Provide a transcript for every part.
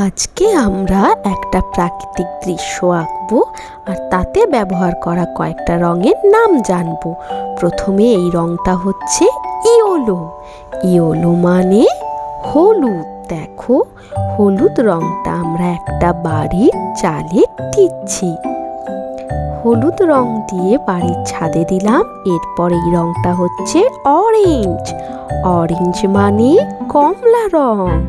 আজকে আমরা একটা প্রাকৃতিক দৃশ্য আঁকবো আর তাতে ব্যবহার করা কয়েকটা রঙের নাম জানবো। প্রথমে এই রংটা হচ্ছে ইয়েলো। ইয়েলো মানে হলুদ। দেখো, হলুদ রংটা আমরা একটা বাড়ির চালে দিচ্ছি। হলুদ রং দিয়ে বাড়ির ছাদে দিলাম। এরপর এই রংটা হচ্ছে অরেঞ্জ। অরেঞ্জ মানে কমলা রং।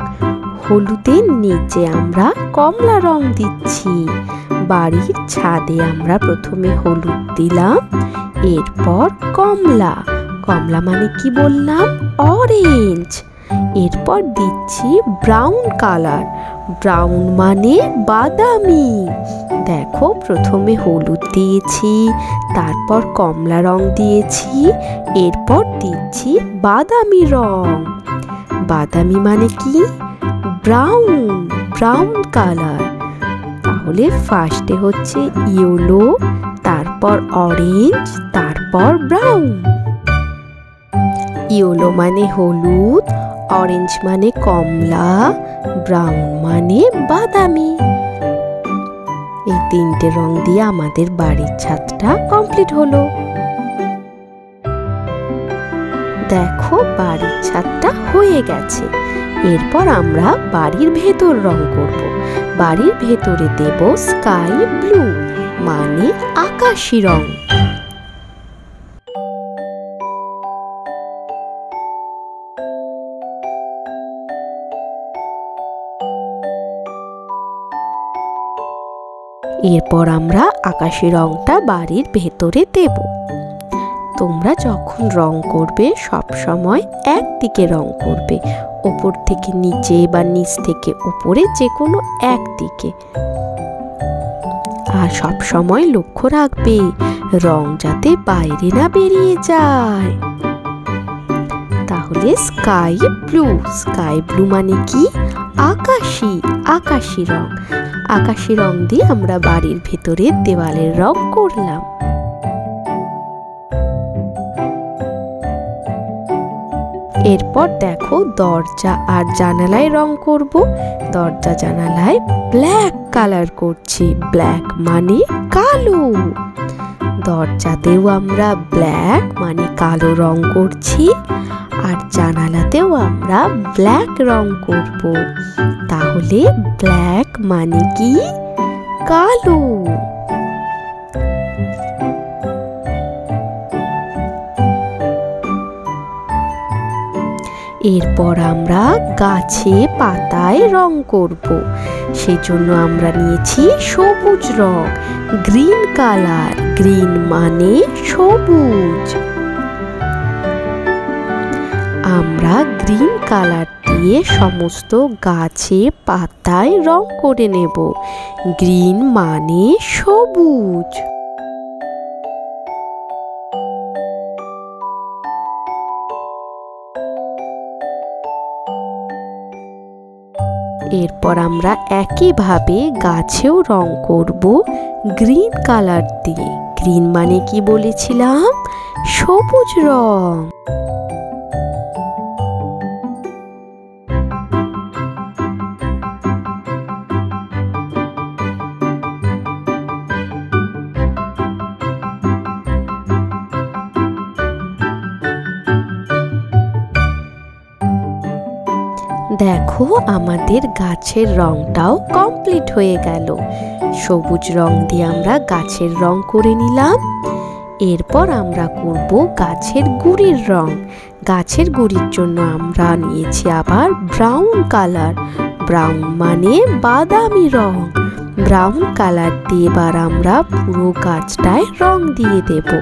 হলুদের নিচে আমরা কমলা রং দিচ্ছি। বাড়ির ছাদে আমরা প্রথমে হলুদ দিলাম, এরপর কমলা। কমলা মানে কি বললাম? অরেঞ্জ। এরপর দিচ্ছি ব্রাউন কালার। ব্রাউন মানে বাদামি। দেখো, প্রথমে হলুদ দিয়েছি, তারপর কমলা রং দিয়েছি, এরপর দিচ্ছি বাদামি রং। বাদামি মানে কি? ব্রাউন। Brown colour. তাহলে ফার্স্টে হচ্ছে ইয়েলো, তারপর অরেঞ্জ, তারপর ব্রাউন। ইয়েলো মানে হলুদ, অরেঞ্জ মানে কমলা, ব্রাউন মানে বাদামি। এই তিনটে রং দিয়ে আমাদের বাড়ির ছাদটা কমপ্লিট হলো। দেখো, বাড়ির ছাদটা হয়ে গেছে। এরপর আমরা বাড়ির ভেতর রং করব। বাড়ির ভেতরে দেব স্কাই ব্লু মানে আকাশি রং। এরপর আমরা আকাশি রংটা বাড়ির ভেতরে দেব। তোমরা যখন রং করবে সব সময় একদিকে রং করবে, ওপর থেকে নিচে বা নিচ থেকে উপরে, যে কোনো একদিকে। আর সব সময় লক্ষ্য রাখবে রং যাতে বাইরে না বেরিয়ে যায়। তাহলে স্কাই ব্লু। স্কাই ব্লু মানে কি? আকাশি। আকাশি রং। আকাশি রং দিয়ে আমরা বাড়ির ভেতরে দেওয়ালের রং করলাম। এরপর দেখো, দরজা আর জানালায় রং করব। দরজা জানালায় ব্ল্যাক কালার করছি। ব্ল্যাক মানে কালো। দরজাতেও আমরা ব্ল্যাক মানে কালো রং করছি, আর জানালাতেও আমরা ব্ল্যাক রং করব। তাহলে ব্ল্যাক মানে কি? কালো। এরপর আমরা গাছে পাতায় রং করব। সেজন্য আমরা নিয়েছি সবুজ রং, গ্রিন কালার। গ্রিন মানে সবুজ। আমরা গ্রিন কালার দিয়ে সমস্ত গাছে পাতায় রং করে নেব। গ্রিন মানে সবুজ। এরপর আমরা একইভাবে গাছেও রং করব গ্রিন কালার দিয়ে। গ্রিন মানে কি বলেছিলাম? সবুজ রং। দেখো, আমাদের গাছের রংটাও কমপ্লিট হয়ে গেল। সবুজ রং দিয়ে আমরা গাছের রং করে নিলাম। এরপর আমরা করব গাছের গুঁড়ির রং। গাছের গুঁড়ির জন্য আমরা নিয়েছি আবার ব্রাউন কালার। ব্রাউন মানে বাদামি রং। ব্রাউন কালার দিয়ে এবার আমরা পুরো গাছটায় রং দিয়ে দেব।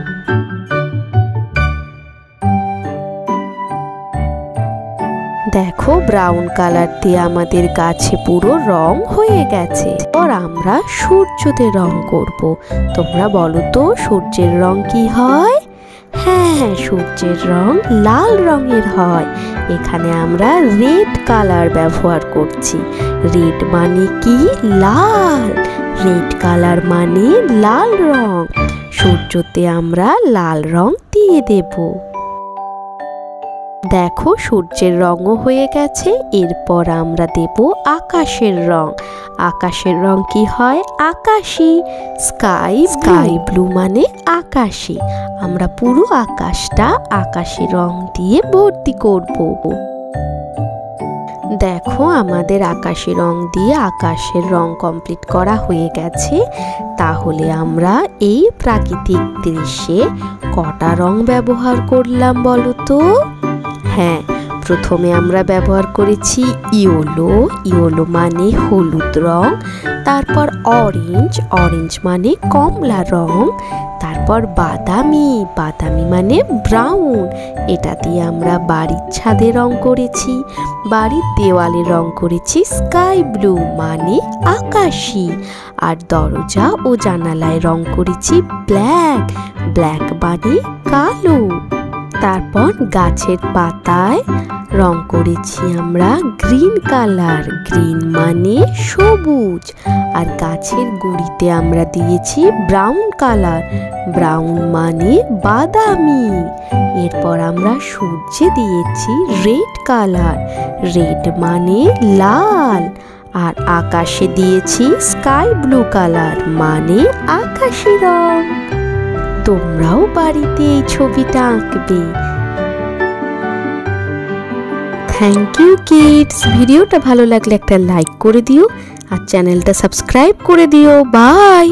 দেখো, ব্রাউন কালার দিয়ে আমাদের গাছে পুরো রং হয়ে গেছে। এরপর আমরা সূর্যতে রং করব। তোমরা বলো তো, সূর্যের রং কি হয়? হ্যাঁ, সূর্যের রং লাল রঙের হয়। এখানে আমরা রেড কালার ব্যবহার করছি। রেড মানে কি? লাল। রেড কালার মানে লাল রং। সূর্যতে আমরা লাল রং দিয়ে দেব। দেখো সূর্যের রঙও হয়ে গেছে। এরপর আমরা দেব আকাশের রং। আকাশের রং কি হয়? আকাশি, স্কাই ব্লু মানে আকাশি। আমরা পুরো আকাশটা আকাশি রং দিয়ে ভর্তি করব। দেখো আমাদের আকাশি রং দিয়ে আকাশের রং কমপ্লিট করা হয়ে গেছে। তাহলে আমরা এই প্রাকৃতিক দৃশ্যে কটা রং ব্যবহার করলাম বলো তো? হ্যাঁ, প্রথমে আমরা ব্যবহার করেছি ইয়েলো মানে হলুদ রং, তারপর অরেঞ্জ মানে কমলা রং, তারপর বাদামি মানে ব্রাউন, এটা দিয়ে আমরা বাড়ির ছাদে রং করেছি। বাড়ির দেওয়ালে রং করেছি স্কাই ব্লু মানে আকাশি, আর দরজা ও জানালায় রং করেছি ব্ল্যাক মানে কালো। তারপর গাছের পাতায় রং করেছি আমরা গ্রিন কালার, গ্রিন মানে সবুজ, আর গাছের গুঁড়িতে আমরা দিয়েছি ব্রাউন কালার, ব্রাউন মানে বাদামি। এরপর আমরা সূর্যে দিয়েছি রেড কালার, রেড মানে লাল, আর আকাশে দিয়েছি স্কাই ব্লু কালার মানে আকাশি রং। তোমরাও বাড়িতে এই ছবিটা আঁকবে। Thank you kids. ভিডিওটা ভালো লাগলে একটা লাইক করে দিও আর চ্যানেলটা সাবস্ক্রাইব করে দিও। বাই।